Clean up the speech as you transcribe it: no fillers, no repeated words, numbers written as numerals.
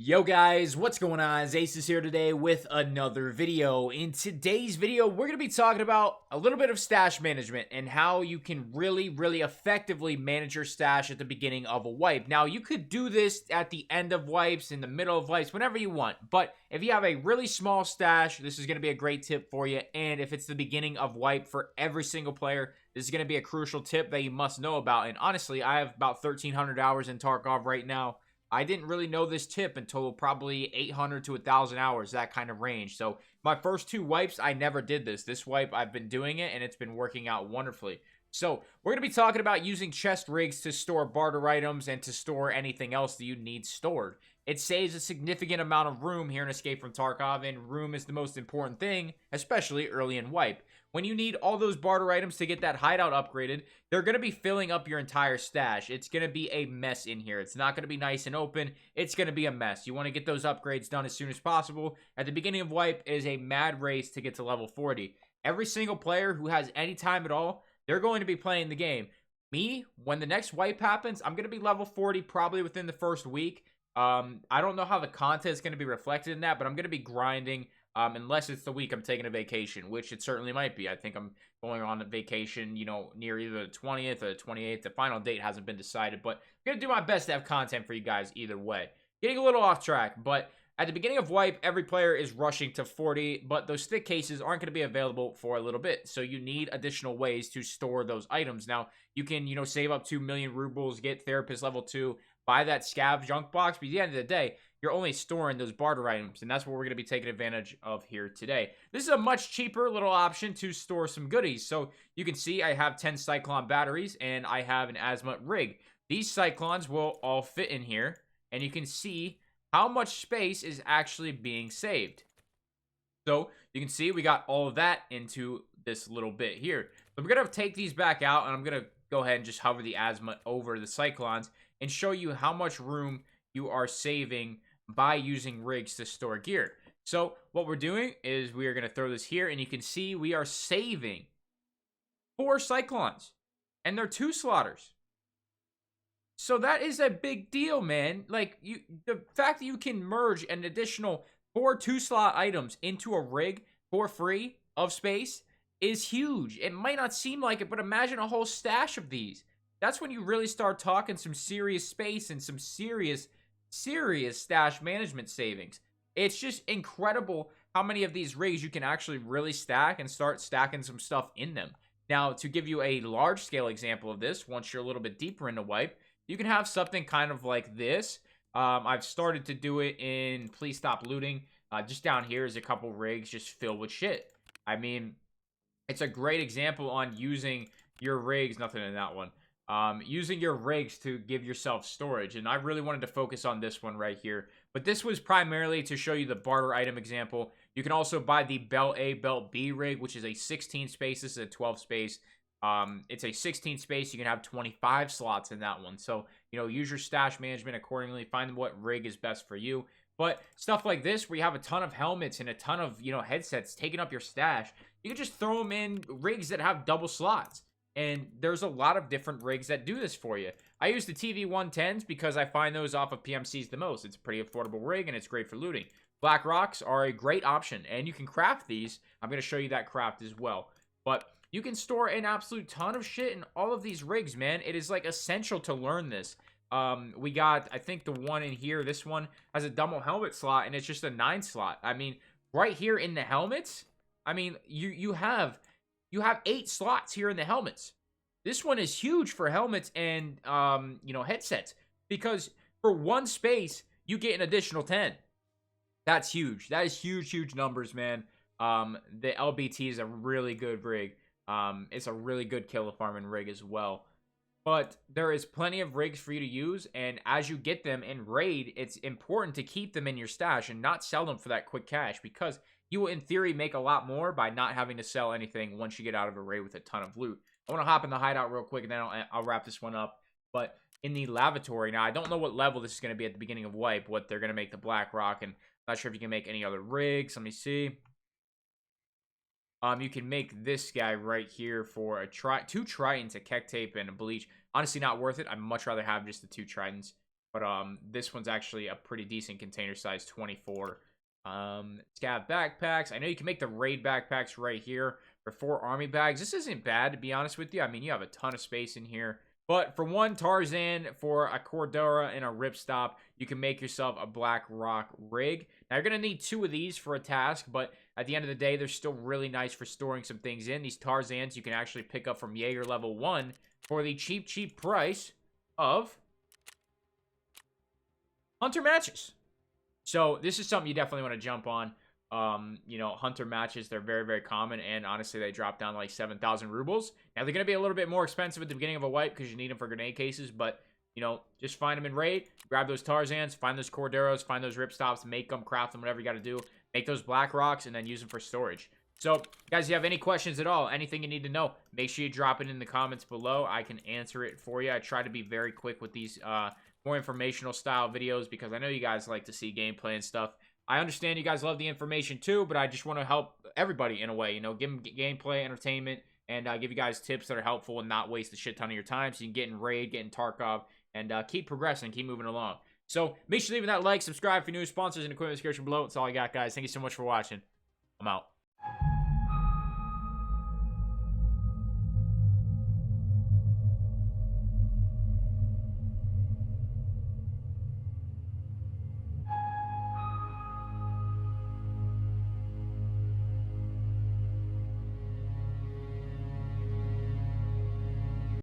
Yo guys, what's going on? Ace is here today with another video. In today's video, we're going to be talking about a little bit of stash management and how you can really effectively manage your stash at the beginning of a wipe. Now, you could do this at the end of wipes, in the middle of wipes, whenever you want. But if you have a really small stash, this is going to be a great tip for you. And if it's the beginning of wipe for every single player, this is going to be a crucial tip that you must know about. And honestly, I have about 1,300 hours in Tarkov right now. I didn't really know this tip until probably 800 to 1,000 hours, that kind of range. So my first two wipes, I never did this. This wipe, I've been doing it, and it's been working out wonderfully. So we're going to be talking about using chest rigs to store barter items and to store anything else that you need stored. It saves a significant amount of room here in Escape from Tarkov, and room is the most important thing, especially early in wipe. When you need all those barter items to get that hideout upgraded, they're going to be filling up your entire stash. It's going to be a mess in here. It's not going to be nice and open. It's going to be a mess. You want to get those upgrades done as soon as possible. At the beginning of wipe is a mad race to get to level 40. Every single player who has any time at all, they're going to be playing the game. Me, when the next wipe happens, I'm going to be level 40 probably within the first week. I don't know how the content is going to be reflected in that, but I'm going to be grinding. Unless it's the week I'm taking a vacation, which it certainly might be. I think I'm going on a vacation, near either the 20th or the 28th. The final date hasn't been decided, but I'm going to do my best to have content for you guys either way. Getting a little off track, but at the beginning of wipe, every player is rushing to 40, but those thick cases aren't going to be available for a little bit, so you need additional ways to store those items. Now, you can, save up 2,000,000 rubles, get therapist level 2, buy that scav junk box, but at the end of the day, you're only storing those barter items, and that's what we're going to be taking advantage of here today. This is a much cheaper little option to store some goodies. So you can see I have 10 Cyclone batteries, and I have an Azimuth rig. These Cyclones will all fit in here, and you can see how much space is actually being saved. So you can see we got all of that into this little bit here. So we're going to take these back out, and I'm going to go ahead and just hover the Azimuth over the Cyclones and show you how much room you are saving by using rigs to store gear. So what we're doing is we are going to throw this here, and you can see we are saving 4 Cyclones, and they're 2 slaughters. So that is a big deal, man. Like, the fact that you can merge an additional 4 2-slot items into a rig for free of space is huge. It might not seem like it, but imagine a whole stash of these. That's when you really start talking some serious space and some serious stash management savings. It's just incredible how many of these rigs you can actually really stack and start stacking some stuff in them. Now, to give you a large scale example of this, once you're a little bit deeper into wipe, you can have something kind of like this. I've started to do it in Please Stop Looting. Just down here is a couple rigs just filled with shit. I mean, it's a great example on using your rigs, nothing in that one. Using your rigs to give yourself storage. And I really wanted to focus on this one right here. But this was primarily to show you the barter item example. You can also buy the Belt A, Belt B rig, which is a 16 space. This is a 12 space. It's a 16 space. You can have 25 slots in that one. So, use your stash management accordingly. Find what rig is best for you. But stuff like this, where you have a ton of helmets and a ton of, headsets taking up your stash, you can just throw them in rigs that have double slots. And there's a lot of different rigs that do this for you. I use the TV-110s because I find those off of PMCs the most. It's a pretty affordable rig, and it's great for looting. Black rocks are a great option, and you can craft these. I'm going to show you that craft as well. But you can store an absolute ton of shit in all of these rigs, man. It is, like, essential to learn this. We got, I think, the one in here. This one has a double helmet slot, and it's just a 9 slot. I mean, right here in the helmets, I mean, you have 8 slots here in the helmets. This one is huge for helmets and, headsets. Because for one space, you get an additional 10. That's huge. That is huge numbers, man. The LBT is a really good rig. It's a really good killer farming rig as well. But there is plenty of rigs for you to use. And as you get them in raid, it's important to keep them in your stash and not sell them for that quick cash. Because you will, in theory, make a lot more by not having to sell anything once you get out of a raid with a ton of loot. I want to hop in the hideout real quick, and then I'll wrap this one up. But in the lavatory, now, I don't know what level this is going to be at the beginning of wipe, what they're going to make the black rock, and I'm not sure if you can make any other rigs. Let me see. You can make this guy right here for a 2 tritons, a keck tape, and a bleach. Honestly, not worth it. I'd much rather have just the 2 tritons. But this one's actually a pretty decent container size, 24. It's got backpacks. I know you can make the raid backpacks right here for 4 army bags. This isn't bad, to be honest with you. I mean, you have a ton of space in here. But for 1 Tarzan, for a Cordura, and a Ripstop, you can make yourself a Black Rock rig. Now, you're going to need 2 of these for a task, but at the end of the day, they're still really nice for storing some things in. These Tarzans you can actually pick up from Jaeger level 1 for the cheap, cheap price of Hunter matches. So this is something you definitely want to jump on. You know, Hunter matches, they're very, very common, and honestly, they drop down to like 7,000 rubles. Now, they're going to be a little bit more expensive at the beginning of a wipe because you need them for grenade cases, but, you know, just find them in raid, grab those Tarzans, find those Corderos, find those Ripstops, make them, craft them, whatever you got to do. Make those Black Rocks, and then use them for storage. So, guys, if you have any questions at all, anything you need to know, make sure you drop it in the comments below. I can answer it for you. I try to be very quick with these more informational style videos because I know you guys like to see gameplay and stuff. I understand you guys love the information too, but I just want to help everybody in a way, you know, give them gameplay, entertainment, and give you guys tips that are helpful and not waste a shit ton of your time so you can get in Raid, get in Tarkov, and keep progressing, keep moving along. So make sure to leave that like, subscribe for new sponsors in the comment description below. That's all I got, guys. Thank you so much for watching. I'm out.